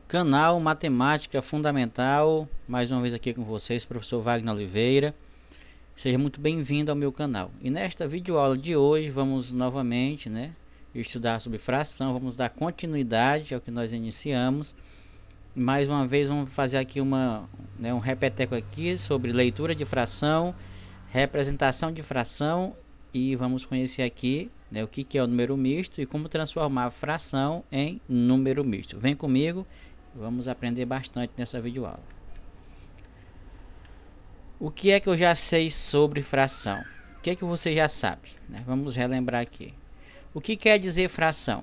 Canal Matemática Fundamental, mais uma vez aqui com vocês, professor Wagner Oliveira. Seja muito bem-vindo ao meu canal. E nesta videoaula de hoje vamos novamente, estudar sobre fração. Vamos dar continuidade ao que nós iniciamos. Mais uma vez vamos fazer aqui um repeteco aqui sobre leitura de fração, representação de fração, e vamos conhecer aqui o que é o número misto e como transformar a fração em número misto. Vem comigo, vamos aprender bastante nessa videoaula. O que é que eu já sei sobre fração? O que é que você já sabe? Vamos relembrar aqui. O que quer dizer fração?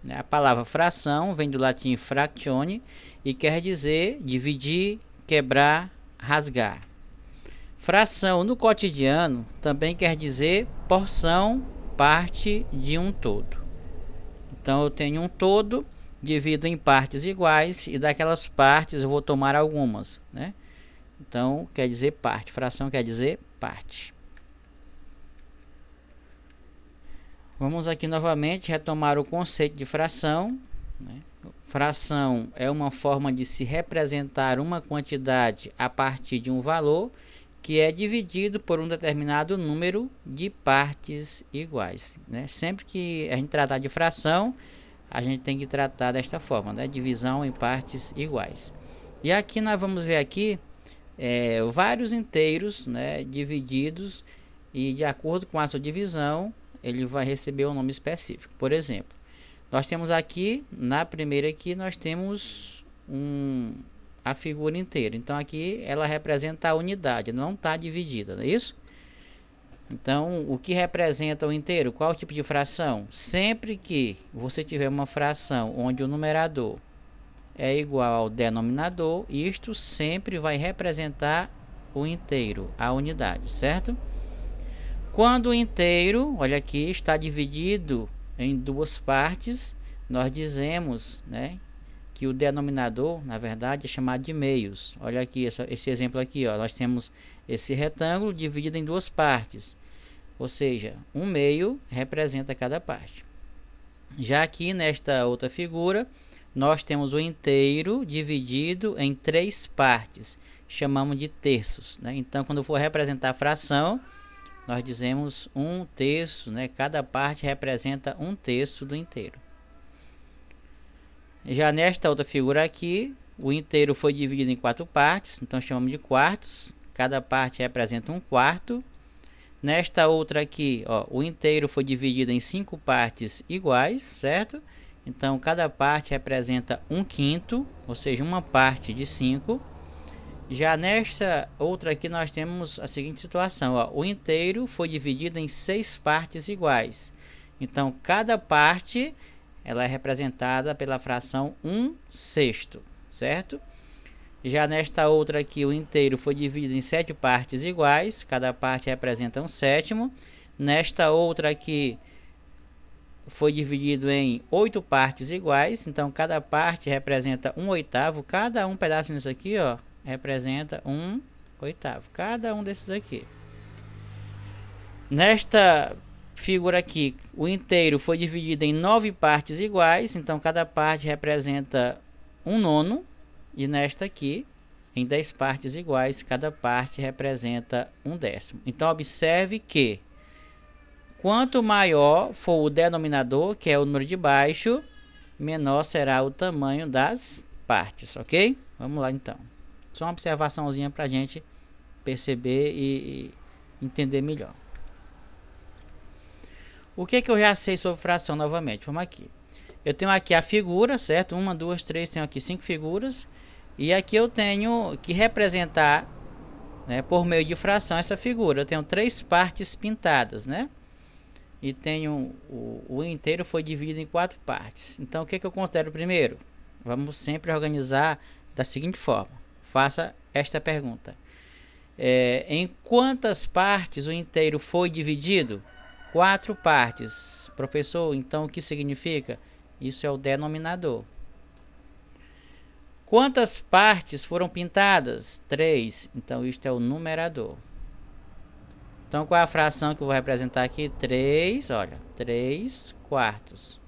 A palavra fração vem do latim fractione e quer dizer dividir, quebrar, rasgar. Fração no cotidiano também quer dizer porção, parte de um todo. Então eu tenho um todo, divido em partes iguais e daquelas partes eu vou tomar algumas, Então quer dizer parte, fração quer dizer parte. Vamos aqui novamente retomar o conceito de fração. Fração é uma forma de se representar uma quantidade a partir de um valor que é dividido por um determinado número de partes iguais. Sempre que a gente tratar de fração, a gente tem que tratar desta forma, divisão em partes iguais. E aqui nós vamos ver aqui vários inteiros divididos, e de acordo com a sua divisão, ele vai receber um nome específico. Por exemplo, nós temos aqui, na primeira aqui, nós temos a figura inteira. Então aqui ela representa a unidade, não está dividida, não é isso? Então o que representa o inteiro? Qual o tipo de fração? Sempre que você tiver uma fração onde o numerador é igual ao denominador, isto sempre vai representar o inteiro, a unidade, certo? Quando o inteiro, olha aqui, está dividido em duas partes, nós dizemos, que o denominador, na verdade, é chamado de meios. Olha aqui, esse exemplo aqui, ó, nós temos esse retângulo dividido em duas partes, ou seja, um meio representa cada parte. Já aqui nesta outra figura, nós temos o inteiro dividido em três partes, chamamos de terços. Então, quando for representar a fração, nós dizemos um terço, cada parte representa um terço do inteiro. Já nesta outra figura aqui, o inteiro foi dividido em quatro partes, então chamamos de quartos, cada parte representa um quarto. Nesta outra aqui, ó, o inteiro foi dividido em cinco partes iguais, certo? Então cada parte representa um quinto, ou seja, uma parte de 5. Já nesta outra aqui nós temos a seguinte situação, ó, o inteiro foi dividido em 6 partes iguais. Então cada parte ela é representada pela fração 1/6, certo? Já nesta outra aqui o inteiro foi dividido em 7 partes iguais, cada parte representa um sétimo. Nesta outra aqui foi dividido em 8 partes iguais, então cada parte representa um oitavo, cada um pedaço nisso aqui, ó, representa um oitavo, cada um desses aqui. Nesta figura aqui, o inteiro foi dividido em 9 partes iguais, então cada parte representa um nono. E nesta aqui, em 10 partes iguais, cada parte representa um décimo. Então observe que quanto maior for o denominador, que é o número de baixo, menor será o tamanho das partes, ok? Vamos lá então. Só uma observaçãozinha para a gente perceber e entender melhor. O que eu já sei sobre fração novamente? Vamos aqui. Eu tenho aqui a figura, certo? 1, 2, 3, tenho aqui 5 figuras. E aqui eu tenho que representar, por meio de fração essa figura. Eu tenho 3 partes pintadas, E tenho o inteiro foi dividido em 4 partes. Então o que eu considero primeiro? Vamos sempre organizar da seguinte forma. Faça esta pergunta. Em quantas partes o inteiro foi dividido? 4 partes. Professor, então o que significa? Isso é o denominador. Quantas partes foram pintadas? 3. Então isto é o numerador. Então qual é a fração que eu vou representar aqui? 3, olha, 3 quartos.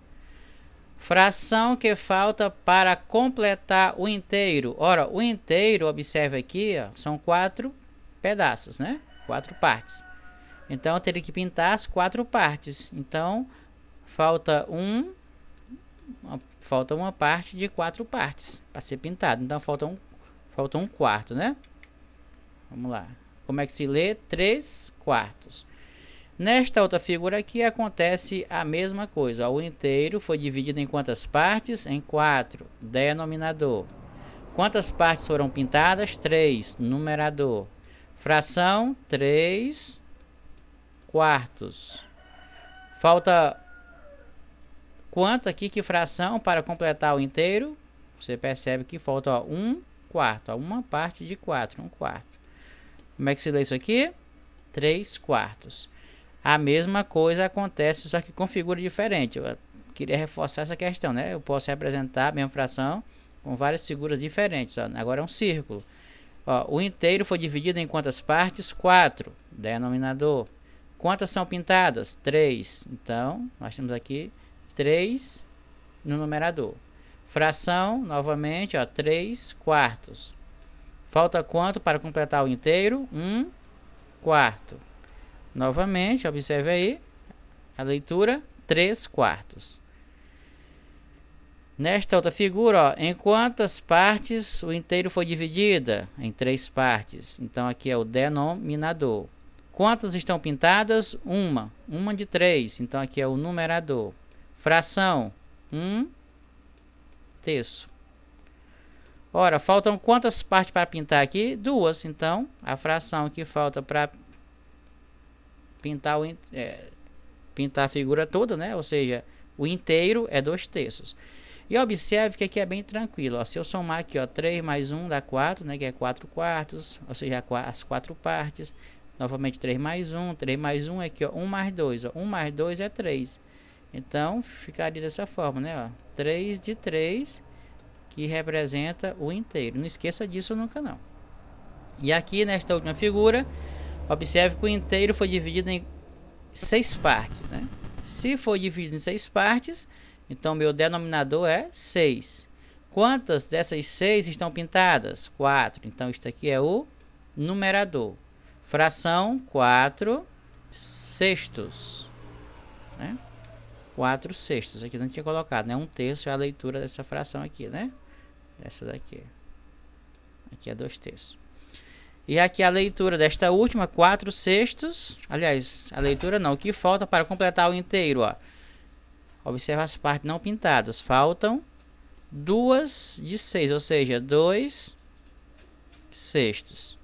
Fração que falta para completar o inteiro. Ora, o inteiro, observe aqui, ó, são 4 pedaços, né? 4 partes. Então, eu teria que pintar as 4 partes. Então, falta uma parte de 4 partes para ser pintado. Então, falta um quarto, né? Vamos lá. Como é que se lê? 3/4. Nesta outra figura aqui acontece a mesma coisa. O inteiro foi dividido em quantas partes? Em 4. Denominador. Quantas partes foram pintadas? 3. Numerador. Fração 3/4. Falta quanto aqui? Que fração para completar o inteiro? Você percebe que falta 1/4. Uma parte de 4. 1/4. Como é que se lê isso aqui? 3/4. A mesma coisa acontece, só que com figura diferente. Eu queria reforçar essa questão, né? Eu posso representar a mesma fração com várias figuras diferentes. Ó. Agora é um círculo. Ó, o inteiro foi dividido em quantas partes? 4. Denominador. Quantas são pintadas? 3. Então, nós temos aqui 3 no numerador. Fração, novamente, ó, 3/4. Falta quanto para completar o inteiro? 1/4. Novamente, observe aí a leitura, 3/4. Nesta outra figura, ó, em quantas partes o inteiro foi dividida? Em 3 partes. Então, aqui é o denominador. Quantas estão pintadas? Uma de 3. Então, aqui é o numerador. Fração, 1/3. Ora, faltam quantas partes para pintar aqui? 2. Então, a fração que falta para pintar a figura toda, né? Ou seja, o inteiro é 2/3. E observe que aqui é bem tranquilo, ó. Se eu somar aqui, ó, 3 mais 1 dá 4, né? Que é 4/4, ou seja, as 4 partes. Novamente 3 mais 1 é aqui, ó, 1 mais 2, ó. 1 mais 2 é 3. Então, ficaria dessa forma, né? Ó, 3 de 3, que representa o inteiro. Não esqueça disso nunca, não. E aqui, nesta última figura, observe que o inteiro foi dividido em 6 partes, né? Se for dividido em 6 partes, então meu denominador é 6. Quantas dessas 6 estão pintadas? 4. Então, isto aqui é o numerador. Fração 4/6. Né? 4/6. Aqui não tinha colocado, né? 1/3 é a leitura dessa fração aqui, né? Essa daqui. Aqui é 2/3. E aqui a leitura desta última, 4/6. Aliás, a leitura não. O que falta para completar o inteiro, ó. Observa as partes não pintadas. Faltam 2 de 6, ou seja, 2/6.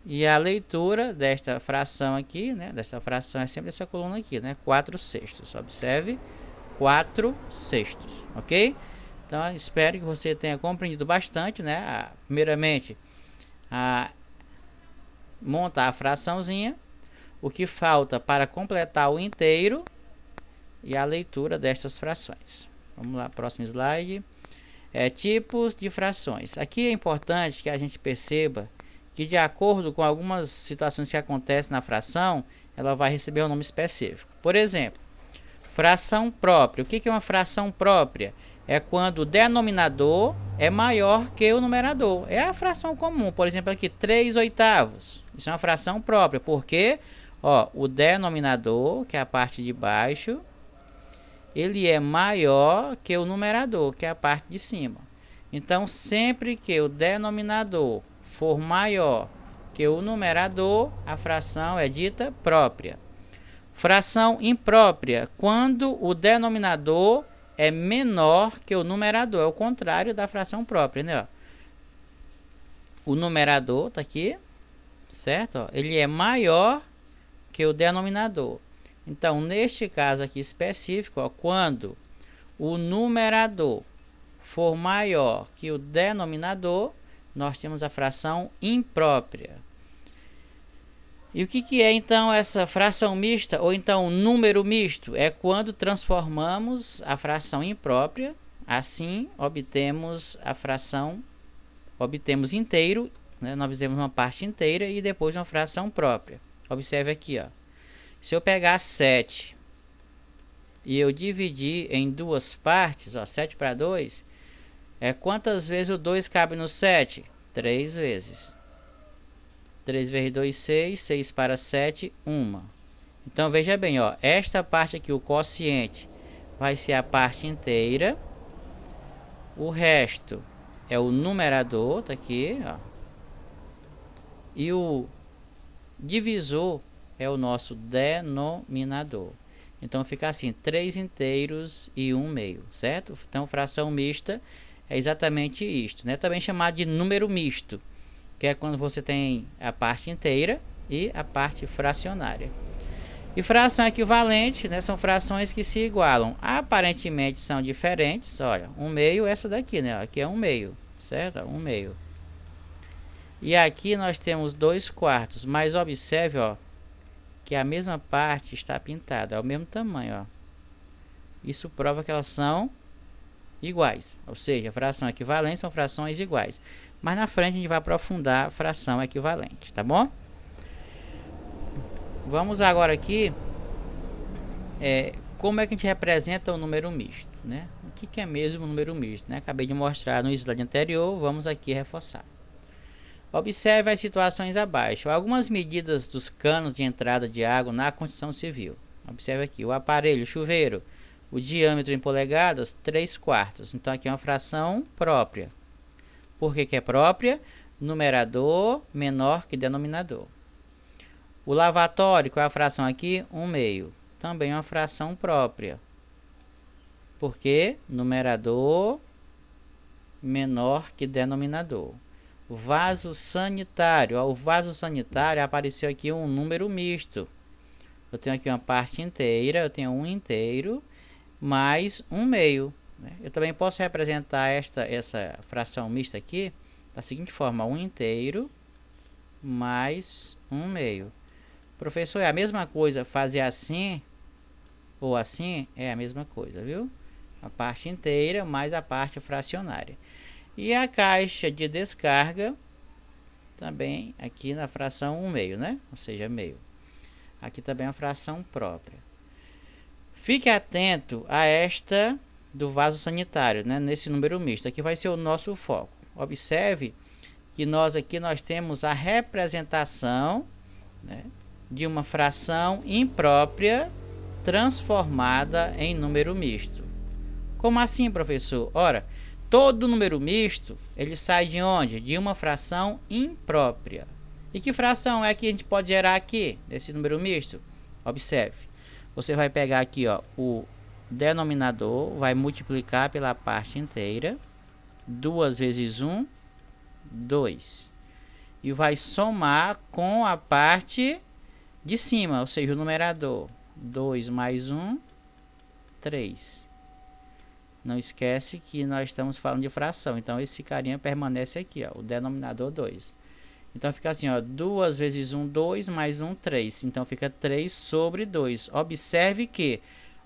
E a leitura desta fração aqui, né? Desta fração é sempre essa coluna aqui, né? 4/6. Observe, 4/6, ok? Então, espero que você tenha compreendido bastante, né? Primeiramente, montar a fraçãozinha, o que falta para completar o inteiro e a leitura destas frações. Vamos lá, próximo slide. Tipos de frações. Aqui é importante que a gente perceba que, de acordo com algumas situações que acontecem na fração, ela vai receber um nome específico. Por exemplo, fração própria. O que é uma fração própria? É quando o denominador é maior que o numerador. É a fração comum. Por exemplo, aqui 3/8. Isso é uma fração própria, porque ó, o denominador, que é a parte de baixo, ele é maior que o numerador, que é a parte de cima. Então, sempre que o denominador for maior que o numerador, a fração é dita própria. Fração imprópria, quando o denominador é menor que o numerador, é o contrário da fração própria, né? O numerador tá aqui, certo? Ó, ele é maior que o denominador. Então, neste caso aqui específico, ó, quando o numerador for maior que o denominador, nós temos a fração imprópria. E o que é então essa fração mista ou então número misto? É quando transformamos a fração imprópria, assim obtemos a fração, obtemos inteiro, né? Nós fizemos uma parte inteira e depois uma fração própria. Observe aqui, ó. Se eu pegar 7 e eu dividir em duas partes, ó, 7 para 2, quantas vezes o 2 cabe no 7? 3 vezes. 3 vezes 2, 6. 6 para 7, 1. Então, veja bem, ó, esta parte aqui, o quociente, vai ser a parte inteira. O resto é o numerador, tá aqui, ó. E o divisor é o nosso denominador. Então fica assim, 3 inteiros e 1 meio, certo? Então fração mista é exatamente isto, né? Também chamado de número misto, que é quando você tem a parte inteira e a parte fracionária. E fração equivalente, né? São frações que se igualam. Aparentemente são diferentes. Olha, 1 meio, essa daqui, né? Aqui é 1 meio, certo? 1 meio. E aqui nós temos 2 quartos, mas observe, ó, que a mesma parte está pintada, é o mesmo tamanho, ó. Isso prova que elas são iguais, ou seja, fração equivalente são frações iguais. Mas na frente a gente vai aprofundar a fração equivalente, tá bom? Vamos agora aqui, como é que a gente representa o número misto, né? O que é mesmo o número misto, né? Acabei de mostrar no slide anterior, vamos aqui reforçar. Observe as situações abaixo. Algumas medidas dos canos de entrada de água na construção civil. Observe aqui, o aparelho, chuveiro, o diâmetro em polegadas, 3/4. Então aqui é uma fração própria. Por que é própria? Numerador menor que denominador. O lavatório, qual é a fração aqui? 1 meio. Também é uma fração própria. Por quê? Numerador menor que denominador. O vaso sanitário, ó, o vaso sanitário apareceu aqui um número misto. Eu tenho aqui uma parte inteira, eu tenho 1 inteiro mais 1 meio, né? Eu também posso representar essa fração mista aqui da seguinte forma: 1 inteiro mais 1 meio. Professor, é a mesma coisa fazer assim ou assim? É a mesma coisa, viu? A parte inteira mais a parte fracionária. E a caixa de descarga também aqui na fração 1 meio, né? Ou seja, meio. Aqui também é uma fração própria. Fique atento a esta do vaso sanitário, né? Nesse número misto. Aqui vai ser o nosso foco. Observe que nós temos a representação, né, de uma fração imprópria transformada em número misto. Como assim, professor? Ora, todo número misto, ele sai de onde? De uma fração imprópria. E que fração é que a gente pode gerar aqui, desse número misto? Observe. Você vai pegar aqui, ó, o denominador, vai multiplicar pela parte inteira. 2 vezes 1, 2. E vai somar com a parte de cima, ou seja, o numerador. 2 mais 1, 3. Não esquece que nós estamos falando de fração. Então, esse carinha permanece aqui, ó, o denominador 2. Então, fica assim, ó, 2 vezes 1, 2, mais 1, 3. Então, fica 3 sobre 2. Observe que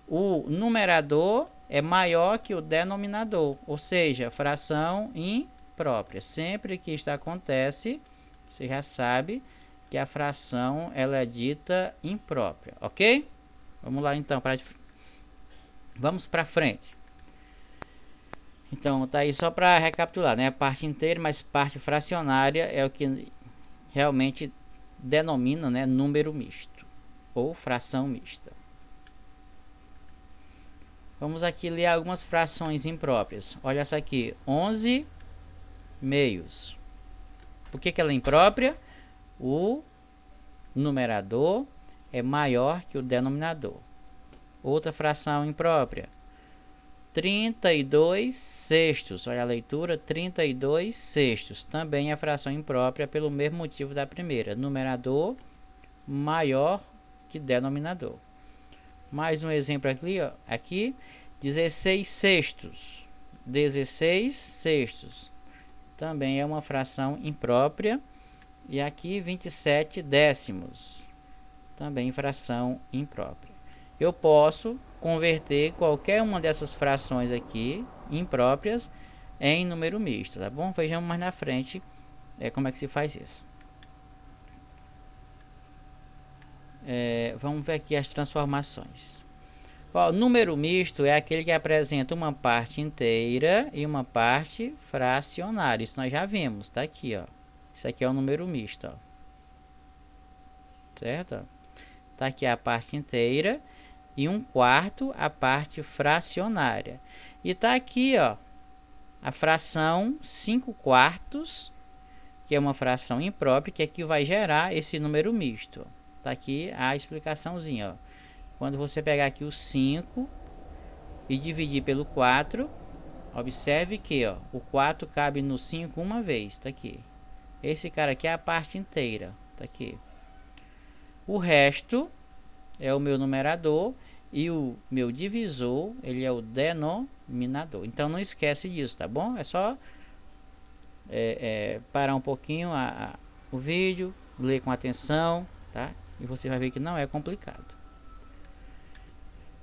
o numerador é maior que o denominador. Ou seja, fração imprópria. Sempre que isto acontece, você já sabe que a fração ela é dita imprópria, ok? Vamos lá, então. Vamos para frente. Então, tá aí só para recapitular, né? A parte inteira mais parte fracionária é o que realmente denomina, né, número misto ou fração mista. Vamos aqui ler algumas frações impróprias. Olha essa aqui, 11 meios. Por que ela é imprópria? O numerador é maior que o denominador. Outra fração imprópria, 32 sextos. Olha a leitura, 32 sextos. Também é fração imprópria pelo mesmo motivo da primeira. Numerador maior que denominador. Mais um exemplo aqui, ó. Aqui, 16 sextos. 16 sextos. Também é uma fração imprópria. E aqui, 27 décimos. Também fração imprópria. Eu posso converter qualquer uma dessas frações aqui, impróprias, em número misto, tá bom? Vejamos mais na frente como é que se faz isso. Vamos ver aqui as transformações. Ó, número misto é aquele que apresenta uma parte inteira e uma parte fracionária. Isso nós já vimos, tá aqui, ó. Isso aqui é o número misto, ó. Certo? Tá aqui a parte inteira e 1/4 a parte fracionária. E tá aqui, ó, a fração 5/4, que é uma fração imprópria, que aqui vai gerar esse número misto. Tá aqui a explicaçãozinha, ó. Quando você pegar aqui o 5 e dividir pelo 4, observe que, ó, o 4 cabe no 5 uma vez, tá aqui. Esse cara aqui é a parte inteira, tá aqui. O resto é o meu numerador e o meu divisor, ele é o denominador. Então não esquece disso, tá bom? É só parar um pouquinho o vídeo, ler com atenção, tá? E você vai ver que não é complicado.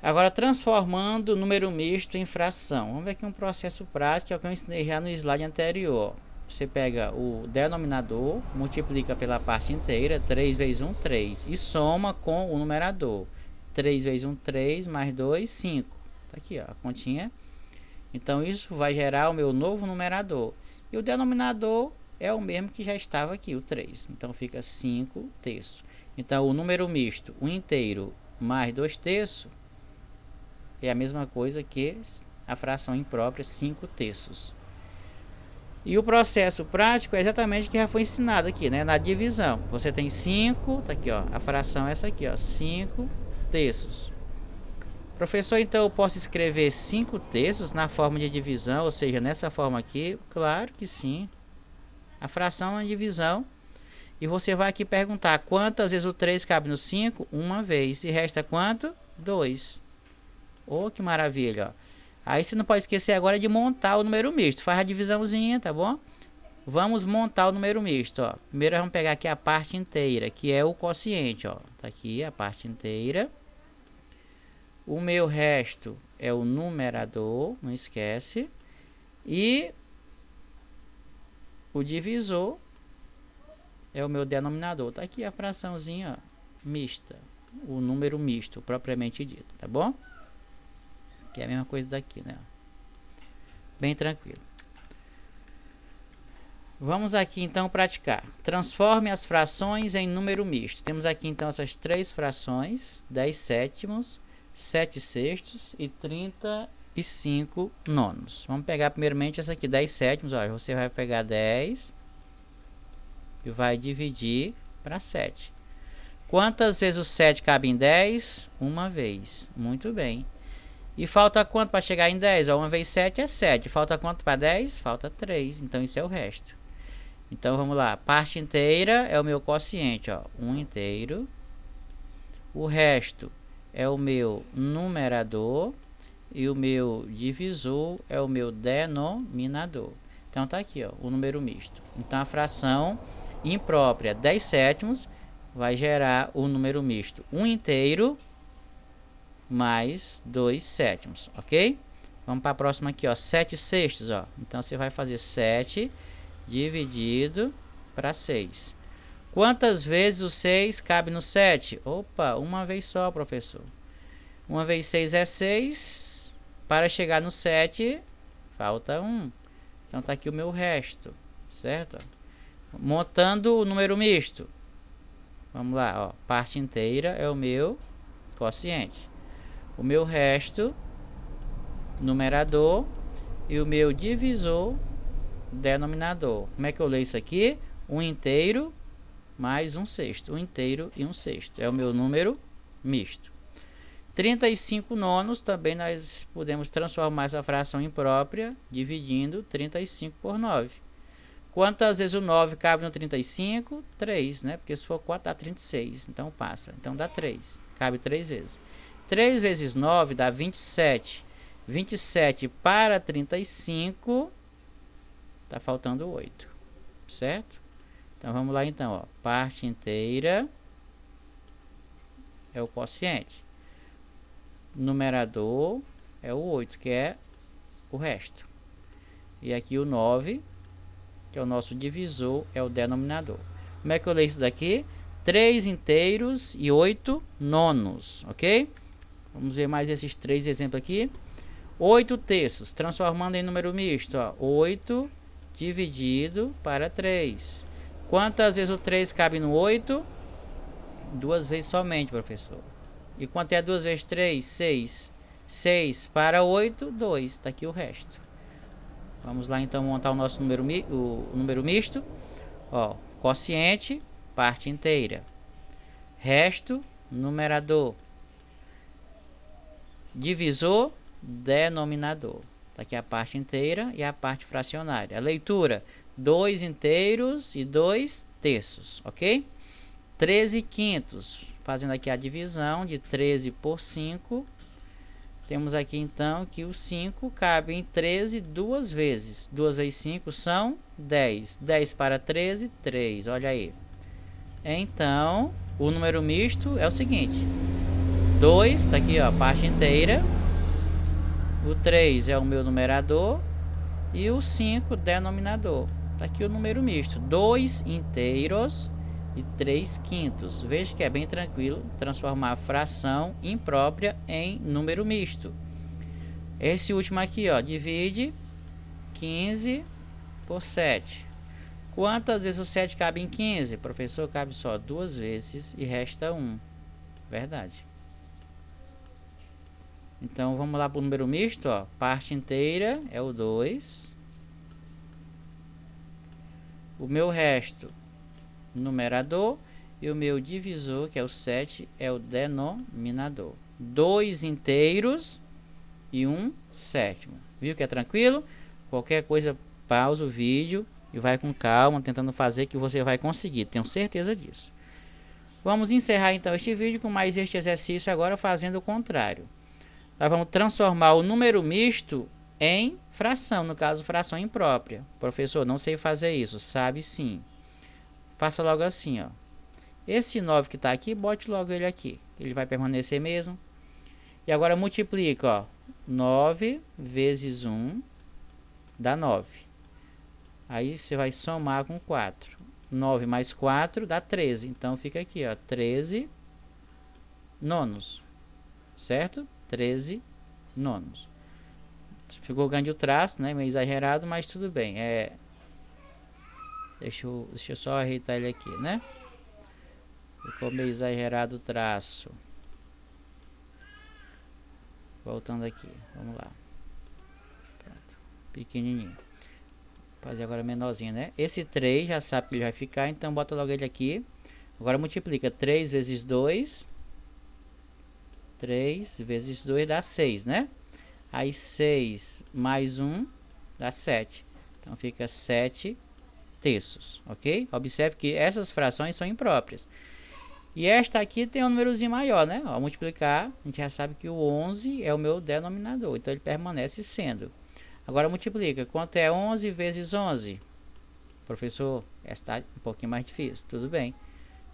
Agora, transformando o número misto em fração. Vamos ver aqui um processo prático, é o que eu ensinei já no slide anterior. Você pega o denominador, multiplica pela parte inteira, 3 vezes 1, 3. E soma com o numerador. 3 vezes 1, 3, mais 2, 5. Tá aqui, ó, a continha. Então, isso vai gerar o meu novo numerador. E o denominador é o mesmo que já estava aqui, o 3. Então, fica 5 terços. Então, o número misto, 1 inteiro mais 2 terços, é a mesma coisa que a fração imprópria, 5 terços. E o processo prático é exatamente o que já foi ensinado aqui, né? Na divisão. Você tem 5, tá aqui, ó. A fração é essa aqui, ó. 5 terços. Professor, então eu posso escrever 5 terços na forma de divisão, ou seja, nessa forma aqui? Claro que sim. A fração é uma divisão. E você vai aqui perguntar quantas vezes o 3 cabe no 5? Uma vez. E resta quanto? 2. Oh, que maravilha, ó. Aí você não pode esquecer agora de montar o número misto. Faz a divisãozinha, tá bom? Vamos montar o número misto, ó. Primeiro vamos pegar aqui a parte inteira, que é o quociente, ó. Tá aqui a parte inteira. O meu resto é o numerador, não esquece. E o divisor é o meu denominador. Tá aqui a fraçãozinha, ó, mista. O número misto, propriamente dito, tá bom? Que é a mesma coisa daqui, né? Bem tranquilo. Vamos aqui então praticar. Transforme as frações em número misto. Temos aqui então essas três frações: 10 sétimos, 7 sextos e 35 nonos. Vamos pegar primeiramente essa aqui, 10 sétimos. Olha, você vai pegar 10 e vai dividir para 7. Quantas vezes o 7 cabe em 10? Uma vez. Muito bem. E falta quanto para chegar em 10? Ó, 1 vezes 7 é 7. Falta quanto para 10? Falta 3. Então, isso é o resto. Então, vamos lá. Parte inteira é o meu quociente. Ó, 1 inteiro. O resto é o meu numerador. E o meu divisor é o meu denominador. Então, tá aqui, ó, o número misto. Então, a fração imprópria 10 sétimos vai gerar o número misto 1 inteiro mais 2 sétimos, ok? Vamos para a próxima aqui, ó, 7 sextos, ó. Então, você vai fazer 7 dividido para 6. Quantas vezes o 6 cabe no 7? Opa, uma vez só, professor. 1 vezes 6 é 6. Para chegar no 7, falta 1. Então, tá aqui o meu resto, certo? Montando o número misto. Vamos lá, ó. Parte inteira é o meu quociente. O meu resto, numerador, e o meu divisor, denominador. Como é que eu leio isso aqui? 1 inteiro mais 1 sexto. 1 inteiro e 1 sexto. É o meu número misto. 35 nonos, também nós podemos transformar essa fração imprópria, dividindo 35 por 9. Quantas vezes o 9 cabe no 35? 3, né? Porque se for 4 dá 36, então passa. Então dá 3, cabe 3 vezes. 3 vezes 9 dá 27. 27 para 35, tá faltando 8, certo? Então vamos lá então, ó. Parte inteira é o quociente. Numerador é o 8, que é o resto. E aqui o 9, que é o nosso divisor, é o denominador. Como é que eu leio isso daqui? 3 inteiros e 8 nonos, ok? Vamos ver mais esses 3 exemplos aqui. 8 terços, transformando em número misto, ó, 8 dividido para 3. Quantas vezes o 3 cabe no 8? 2 vezes somente, professor. E quanto é 2 vezes 3? 6. 6 para 8, 2. Está aqui o resto. Vamos lá então montar o nosso número misto. Ó, quociente, parte inteira. Resto, numerador. Divisor, denominador. Está aqui a parte inteira e a parte fracionária. A leitura, 2 inteiros e 2 terços, ok? 13 quintos, fazendo aqui a divisão de 13 por 5. Temos aqui então que o 5 cabe em 13 duas vezes. 2 vezes 5 são 10. 10 para 13, 3. Olha aí. Então, o número misto é o seguinte. 2, está aqui, ó, parte inteira. O 3 é o meu numerador. E o 5, denominador. Está aqui o número misto. 2 inteiros e 3 quintos. Veja que é bem tranquilo transformar a fração imprópria em número misto. Esse último aqui, ó, divide 15 por 7. Quantas vezes o 7 cabe em 15? Professor, cabe só 2 vezes e resta 1. Verdade. Então, vamos lá para o número misto, ó. Parte inteira é o 2. O meu resto, numerador, e o meu divisor, que é o 7, é o denominador. 2 inteiros e 1 sétimo. Viu que é tranquilo? Qualquer coisa, pausa o vídeo e vai com calma, tentando fazer, que você vai conseguir. Tenho certeza disso. Vamos encerrar então este vídeo com mais este exercício, agora fazendo o contrário. Nós vamos transformar o número misto em fração, no caso, fração imprópria. Professor, não sei fazer isso. Sabe sim. Faça logo assim, ó. Esse 9 que está aqui, bote logo ele aqui. Ele vai permanecer mesmo. E agora multiplica, ó. 9 vezes 1 dá 9. Aí você vai somar com 4. 9 mais 4 dá 13. Então fica aqui, ó. 13 nonos. Certo? 13 nonos. Ficou grande o traço, né? Meio exagerado, mas tudo bem. Deixa eu só ajeitar ele aqui, né? Ficou meio exagerado o traço. Voltando aqui, vamos lá. Pronto, pequenininho. Vou fazer agora menorzinho, né? Esse 3 já sabe que ele vai ficar, então bota logo ele aqui. Agora multiplica 3 vezes 2. 3 vezes 2 dá 6, né? Aí 6 mais 1 dá 7. Então fica 7 terços, ok? Observe que essas frações são impróprias. E esta aqui tem um númerozinho maior, né? Ao multiplicar, a gente já sabe que o 11 é o meu denominador, então ele permanece sendo. Agora multiplica. Quanto é 11 vezes 11? Professor, esta está um pouquinho mais difícil. Tudo bem,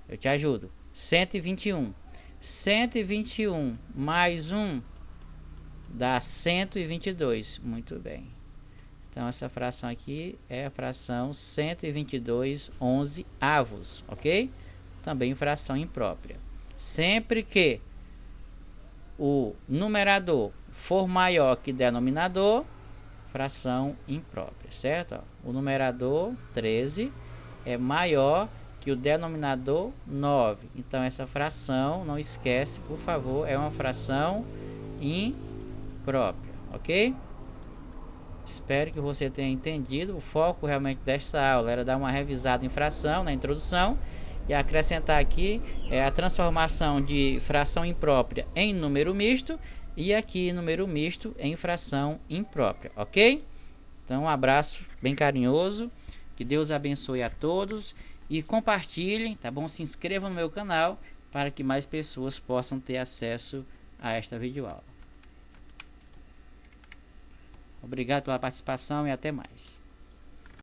eu te ajudo. 121. 121 mais 1 dá 122. Muito bem. Então, essa fração aqui é a fração 122 11avos, ok? Também fração imprópria. Sempre que o numerador for maior que denominador, fração imprópria, certo? Ó, o numerador 13 é maior que o denominador 9. Então, essa fração, não esquece, por favor, é uma fração imprópria, ok? Espero que você tenha entendido. O foco realmente desta aula era dar uma revisada em fração na introdução e acrescentar aqui a transformação de fração imprópria em número misto e aqui número misto em fração imprópria, ok? Então, um abraço bem carinhoso, que Deus abençoe a todos e compartilhem, tá bom? Se inscrevam no meu canal para que mais pessoas possam ter acesso a esta videoaula. Obrigado pela participação e até mais.